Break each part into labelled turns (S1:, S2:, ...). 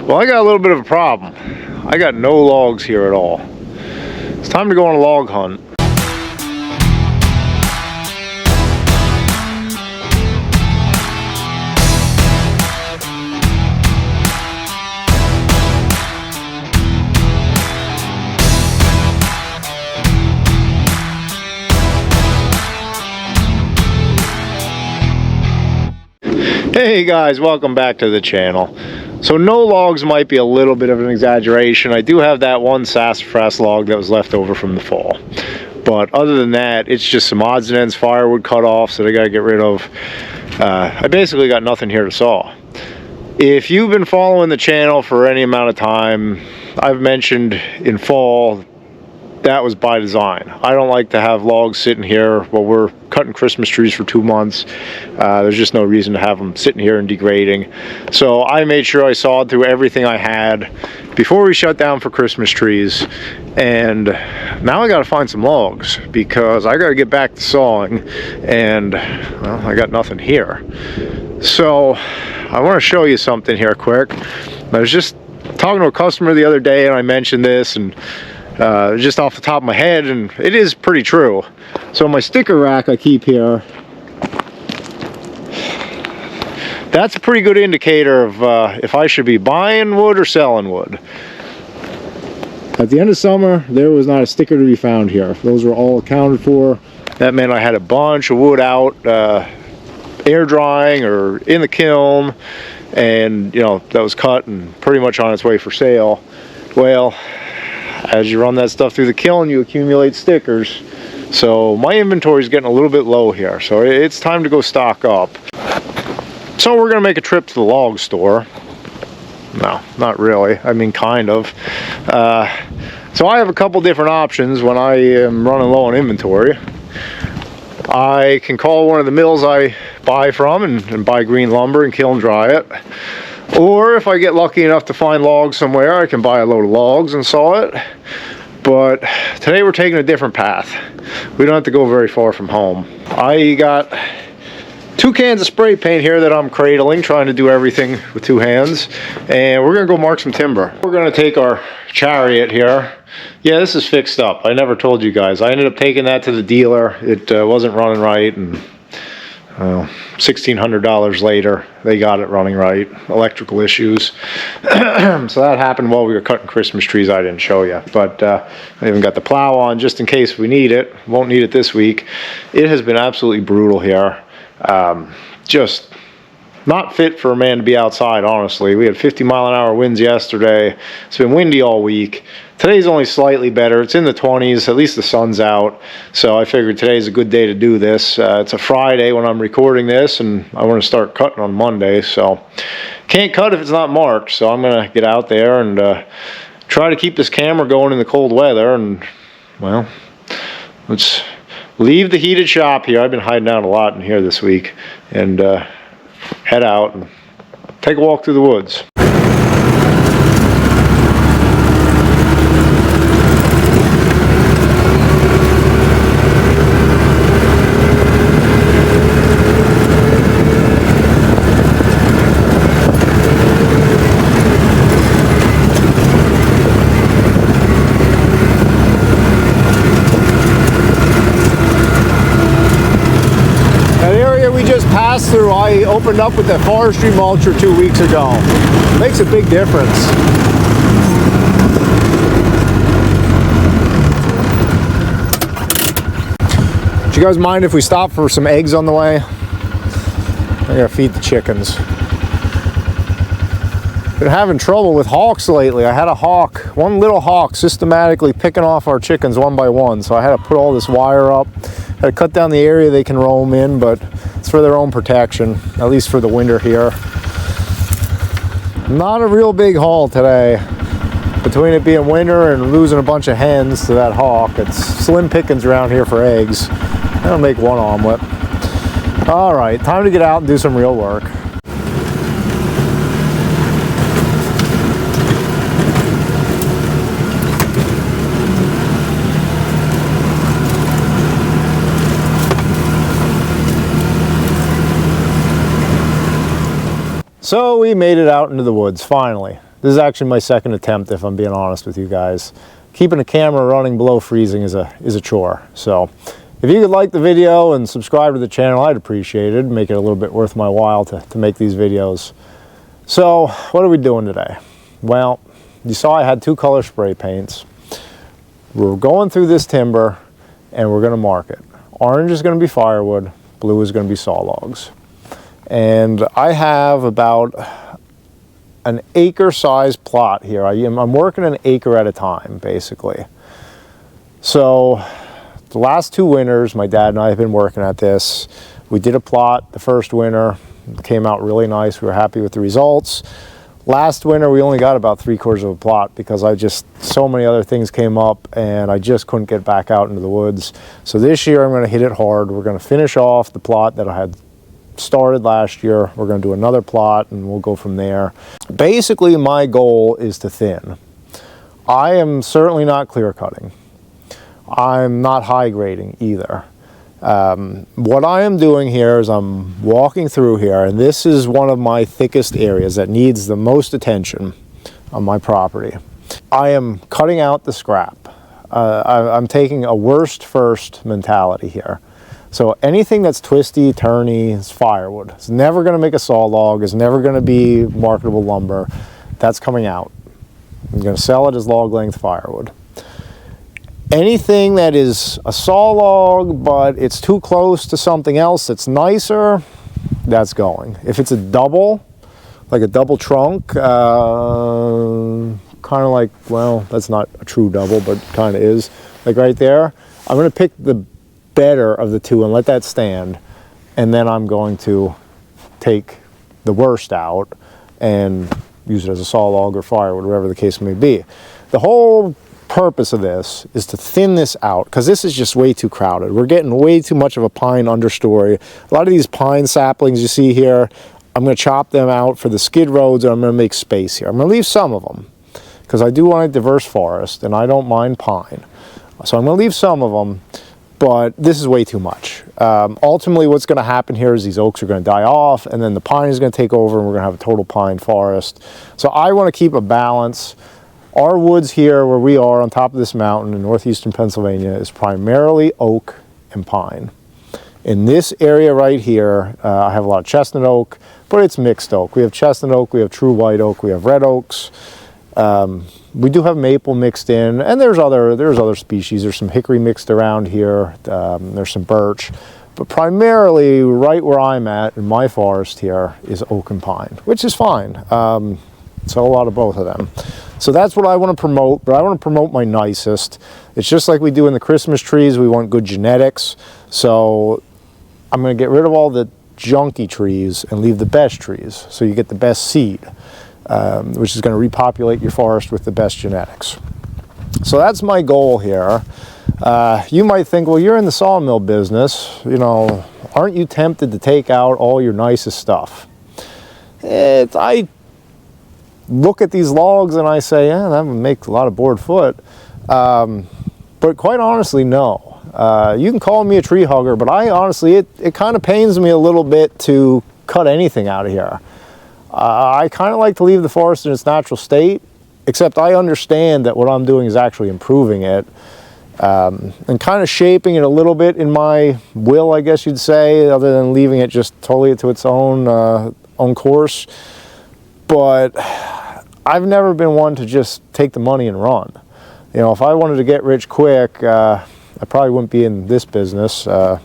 S1: Well, I got a little bit of a problem. I got no logs here at all. It's time to go on a log hunt. Hey guys, welcome back to the channel. So no logs might be a little bit of an exaggeration. I do have that one sassafras log that was left over from the fall. But other than that, it's just some odds and ends firewood cut off that I gotta get rid of. I basically got nothing here to saw. If you've been following the channel for any amount of time, I've mentioned in fall, that was by design. I don't like to have logs sitting here while we're cutting Christmas trees for 2 months. There's just no reason to have them sitting here and degrading. So I made sure I sawed through everything I had before we shut down for Christmas trees. And now I got to find some logs because I got to get back to sawing, and well, I got nothing here. So I want to show you something here quick. I was just talking to a customer the other day and I mentioned this, and just off the top of my head, and it is pretty true. So my sticker rack I keep here, that's a pretty good indicator of if I should be buying wood or selling wood. At the end of summer, there was not a sticker to be found here. Those were all accounted for. That meant I had a bunch of wood out air drying or in the kiln, and you know, that was cut and pretty much on its way for sale. Well, as you run that stuff through the kiln, you accumulate stickers. So my inventory is getting a little bit low here, so it's time to go stock up. So we're gonna make a trip to the log store. No, not really, I mean kind of. So I have a couple different options when I am running low on inventory. I can call one of the mills I buy from and buy green lumber and kiln dry it. Or if I get lucky enough to find logs somewhere, I can buy a load of logs and saw it. But today we're taking a different path. We don't have to go very far from home. I got 2 cans of spray paint here that I'm cradling, trying to do everything with 2 hands. And we're gonna go mark some timber. We're gonna take our chariot here. Yeah, this is fixed up. I never told you guys. I ended up taking that to the dealer. It wasn't running right, and $1,600 later, they got it running right. Electrical issues. So that happened while we were cutting Christmas trees. I didn't show you, but I even got the plow on just in case we need it. Won't need it this week. It has been absolutely brutal here. Just not fit for a man to be outside, honestly. We had 50-mile-an-hour winds yesterday. It's been windy all week. Today's only slightly better. It's in the 20s. At least the sun's out. So I figured today's a good day to do this. It's a Friday when I'm recording this, and I want to start cutting on Monday. So can't cut if it's not marked. So I'm going to get out there and try to keep this camera going in the cold weather. And, well, let's leave the heated shop here. I've been hiding out a lot in here this week. And head out and take a walk through the woods. Through, I opened up with that forestry mulcher 2 weeks ago. Makes a big difference. Do you guys mind if we stop for some eggs on the way? I gotta feed the chickens. Been having trouble with hawks lately. I had a hawk, one little hawk, systematically picking off our chickens one by one. So I had to put all this wire up. Had to cut down the area they can roam in, but it's for their own protection, at least for the winter here. Not a real big haul today. Between it being winter and losing a bunch of hens to that hawk, it's slim pickings around here for eggs. I'll make one omelet. All right, time to get out and do some real work. So we made it out into the woods, finally. This is actually my second attempt, if I'm being honest with you guys. Keeping a camera running below freezing is a chore. So if you could like the video and subscribe to the channel, I'd appreciate it. Make it a little bit worth my while to make these videos. So what are we doing today? Well, you saw I had 2 color spray paints. We're going through this timber and we're going to mark it. Orange is going to be firewood, blue is going to be saw logs. And I have about an acre-sized plot here. I'm working an acre at a time, basically. So the last 2 winters, my dad and I have been working at this. We did a plot the first winter. It came out really nice. We were happy with the results. Last winter, we only got about 3/4 of a plot because so many other things came up and I just couldn't get back out into the woods. So this year, I'm going to hit it hard. We're going to finish off the plot that I had started last year. We're going to do another plot and we'll go from there. Basically, my goal is to thin. I am certainly not clear cutting. I'm not high grading either. What I am doing here is I'm walking through here, and this is one of my thickest areas that needs the most attention on my property. I am cutting out the scrap. I'm taking a worst first mentality here. So anything that's twisty, turny, is firewood. It's never going to make a saw log. It's never going to be marketable lumber. That's coming out. I'm going to sell it as log length firewood. Anything that is a saw log, but it's too close to something else that's nicer, that's going. If it's a double, like a double trunk, kind of like, well, that's not a true double, but kind of is, like right there, I'm going to pick the better of the 2 and let that stand, and then I'm going to take the worst out and use it as a saw log or firewood, whatever the case may be. The whole purpose of this is to thin this out because this is just way too crowded. We're getting way too much of a pine understory. A lot of these pine saplings you see here, I'm going to chop them out for the skid roads and I'm going to make space here. I'm going to leave some of them because I do want a diverse forest and I don't mind pine. So I'm going to leave some of them, but this is way too much. Ultimately, what's going to happen here is these oaks are going to die off and then the pine is going to take over and we're going to have a total pine forest. So I want to keep a balance. Our woods here where we are on top of this mountain in northeastern Pennsylvania is primarily oak and pine. In this area right here, I have a lot of chestnut oak, but it's mixed oak. We have chestnut oak, we have true white oak, we have red oaks. We do have maple mixed in, and there's other species. There's some hickory mixed around here. There's some birch. But primarily, right where I'm at in my forest here is oak and pine, which is fine. So a lot of both of them. So that's what I want to promote, but I want to promote my nicest. It's just like we do in the Christmas trees. We want good genetics. So I'm going to get rid of all the junky trees and leave the best trees. So you get the best seed, which is going to repopulate your forest with the best genetics. So that's my goal here. You might think, well, you're in the sawmill business. You know, aren't you tempted to take out all your nicest stuff? I look at these logs and I say, yeah, that would make a lot of board foot. But quite honestly, no. You can call me a tree hugger, but I honestly, it kind of pains me a little bit to cut anything out of here. I kind of like to leave the forest in its natural state, except I understand that what I'm doing is actually improving it and kind of shaping it a little bit in my will, I guess you'd say, other than leaving it just totally to its own course. But I've never been one to just take the money and run. You know, if I wanted to get rich quick, I probably wouldn't be in this business. I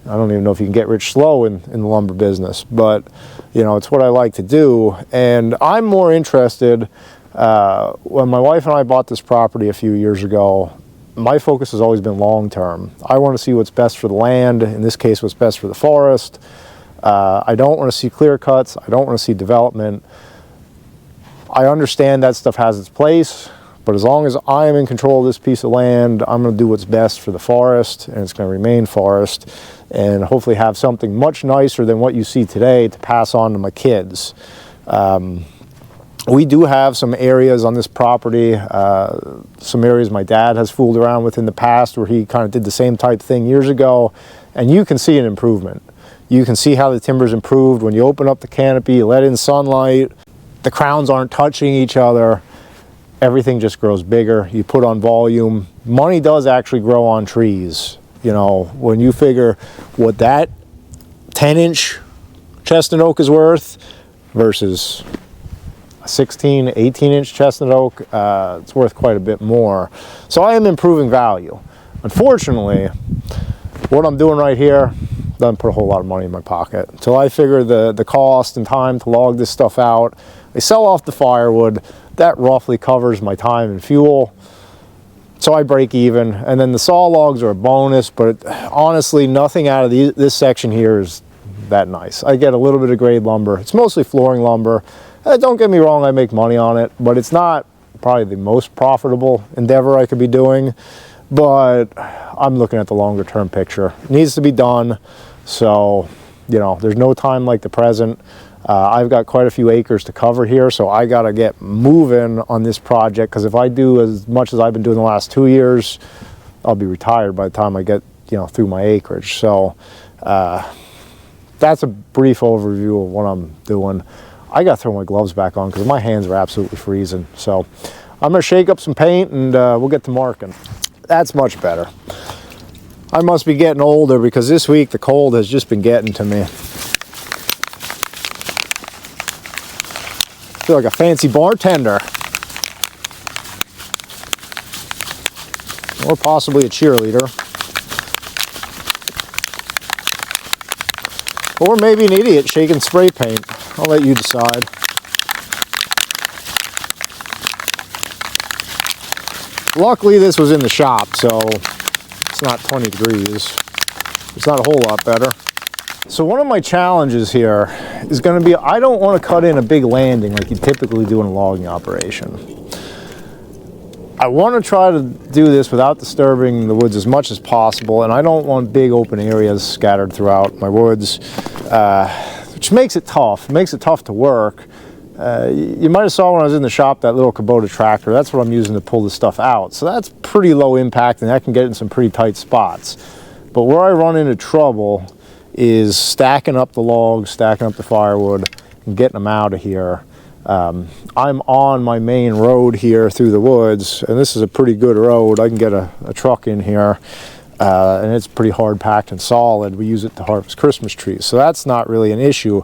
S1: don't even know if you can get rich slow in the lumber business, but you know, it's what I like to do. And I'm more interested, when my wife and I bought this property a few years ago, my focus has always been long term. I want to see what's best for the land, in this case what's best for the forest. I don't want to see clear cuts, I don't want to see development. I understand that stuff has its place, but as long as I am in control of this piece of land, I'm going to do what's best for the forest, and it's going to remain forest, and hopefully have something much nicer than what you see today to pass on to my kids. We do have some areas on this property, some areas my dad has fooled around with in the past where he kind of did the same type thing years ago, and you can see an improvement. You can see how the timber's improved when you open up the canopy, you let in sunlight. the crowns aren't touching each other. Everything just grows bigger. You put on volume. Money does actually grow on trees. You know, when you figure what that 10-inch chestnut oak is worth versus a 16, 18-inch chestnut oak, it's worth quite a bit more. So I am improving value. Unfortunately, what I'm doing right here doesn't put a whole lot of money in my pocket. Until I figure the cost and time to log this stuff out, I sell off the firewood. That roughly covers my time and fuel. So I break even, and then the saw logs are a bonus, but honestly, nothing out of this section here is that nice. I get a little bit of grade lumber. It's mostly flooring lumber. Don't get me wrong, I make money on it, but it's not probably the most profitable endeavor I could be doing. But I'm looking at the longer term picture. It needs to be done, so you know, there's no time like the present. I've got quite a few acres to cover here, so I gotta get moving on this project, because if I do as much as I've been doing the last 2 years, I'll be retired by the time I get, you know, through my acreage. So that's a brief overview of what I'm doing. I gotta throw my gloves back on because my hands are absolutely freezing. So I'm gonna shake up some paint and we'll get to marking. That's much better. I must be getting older because this week the cold has just been getting to me. I feel like a fancy bartender. Or possibly a cheerleader. Or maybe an idiot shaking spray paint. I'll let you decide. Luckily this was in the shop, so it's not 20 degrees. It's not a whole lot better. So one of my challenges here is going to be, I don't want to cut in a big landing like you typically do in a logging operation. I want to try to do this without disturbing the woods as much as possible, and I don't want big open areas scattered throughout my woods, which makes it tough. It makes it tough to work. You might have saw when I was in the shop that little Kubota tractor. That's what I'm using to pull this stuff out. So that's pretty low impact, and that can get in some pretty tight spots. But where I run into trouble is stacking up the logs, stacking up the firewood, and getting them out of here. I'm on my main road here through the woods, and this is a pretty good road. I can get a truck in here, and it's pretty hard packed and solid. We use it to harvest Christmas trees, so that's not really an issue.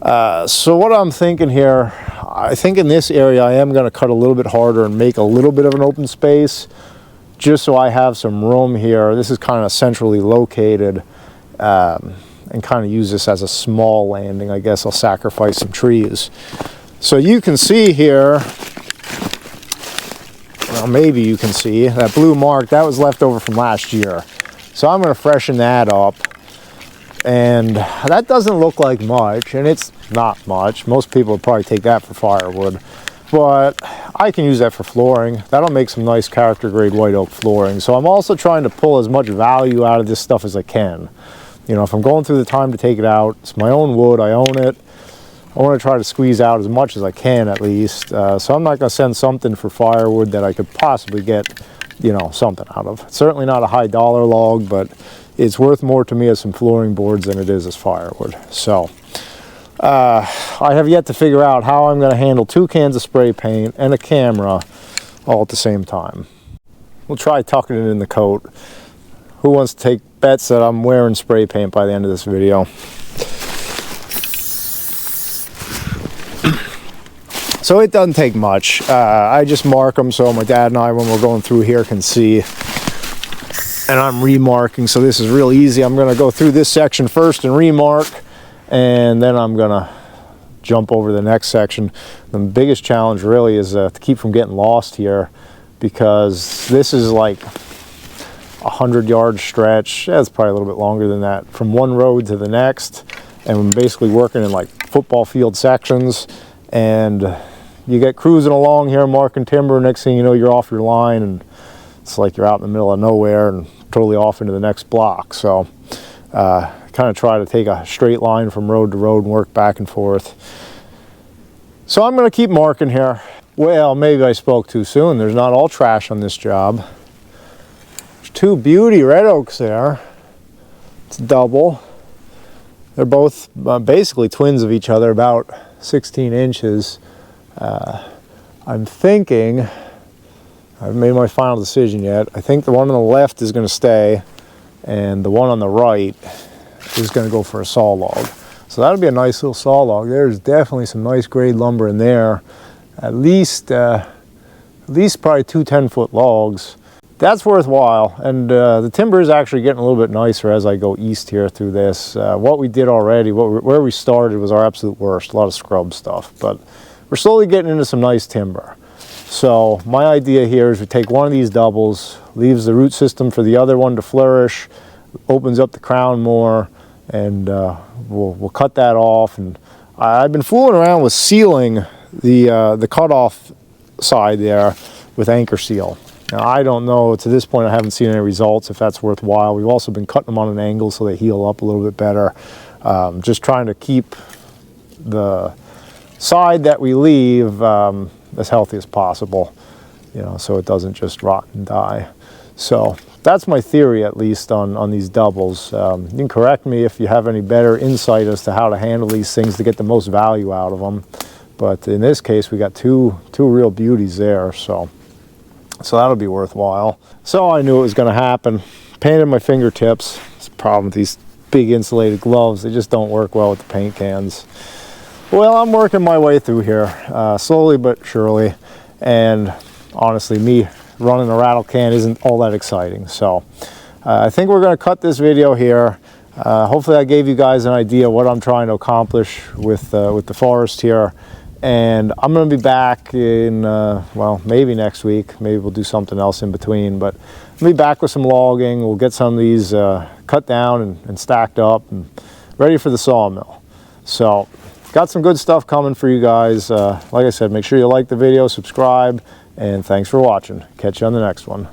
S1: So what I'm thinking here, I think in this area I am going to cut a little bit harder and make a little bit of an open space, just so I have some room here. This is kind of centrally located, and kind of use this as a small landing. I guess I'll sacrifice some trees. So you can see here, well, maybe you can see that blue mark, that was left over from last year. So I'm going to freshen that up. And that doesn't look like much, and it's not much. Most people would probably take that for firewood, but I can use that for flooring. That'll make some nice character grade white oak flooring. So I'm also trying to pull as much value out of this stuff as I can. You know, if I'm going through the time to take it out, it's my own wood, I own it. I want to try to squeeze out as much as I can at least. So I'm not going to send something for firewood that I could possibly get, you know, something out of. It's certainly not a high dollar log, but it's worth more to me as some flooring boards than it is as firewood. So I have yet to figure out how I'm going to handle 2 cans of spray paint and a camera all at the same time. We'll try tucking it in the coat. Who wants to take bets that I'm wearing spray paint by the end of this video? So it doesn't take much. I just mark them so my dad and I, when we're going through here, can see. And I'm remarking, so this is real easy. I'm going to go through this section first and remark, and then I'm going to jump over the next section. The biggest challenge really is to keep from getting lost here, because this is like 100-yard stretch. Yeah, it's probably a little bit longer than that, from one road to the next, and I'm basically working in like football field sections. And you get cruising along here marking timber, next thing you know you're off your line, and it's like you're out in the middle of nowhere and totally off into the next block. So kind of try to take a straight line from road to road and work back and forth. So I'm going to keep marking here. Well, maybe I spoke too soon. There's not all trash on this job. There's 2 beauty red oaks there. It's double. They're both basically twins of each other, about 16 inches. I'm thinking, I haven't made my final decision yet. I think the one on the left is going to stay, and the one on the right is going to go for a saw log. So that'll be a nice little saw log. There's definitely some nice grade lumber in there. At least probably 2 10-foot logs. That's worthwhile, and the timber is actually getting a little bit nicer as I go east here through this. What we did already, where we started was our absolute worst, a lot of scrub stuff, but we're slowly getting into some nice timber. So my idea here is we take one of these doubles, leaves the root system for the other one to flourish, opens up the crown more, and we'll cut that off. And I've been fooling around with sealing the cutoff side there with anchor seal. Now I don't know, to this point I haven't seen any results if that's worthwhile. We've also been cutting them on an angle so they heal up a little bit better. Just trying to keep the side that we leave as healthy as possible, you know, so it doesn't just rot and die. So that's my theory, at least on these doubles. You can correct me if you have any better insight as to how to handle these things to get the most value out of them. But in this case, we got two real beauties there, so that'll be worthwhile. So I knew it was going to happen. Painted my fingertips. It's a problem with these big insulated gloves. They just don't work well with the paint cans. Well, I'm working my way through here, slowly but surely. And honestly, me running a rattle can isn't all that exciting. So I think we're going to cut this video here. Hopefully I gave you guys an idea what I'm trying to accomplish with the forest here. And I'm going to be back in, well, maybe next week. Maybe we'll do something else in between. But I'll be back with some logging. We'll get some of these cut down and stacked up and ready for the sawmill. So got some good stuff coming for you guys. Like I said, make sure you like the video, subscribe, and thanks for watching. Catch you on the next one.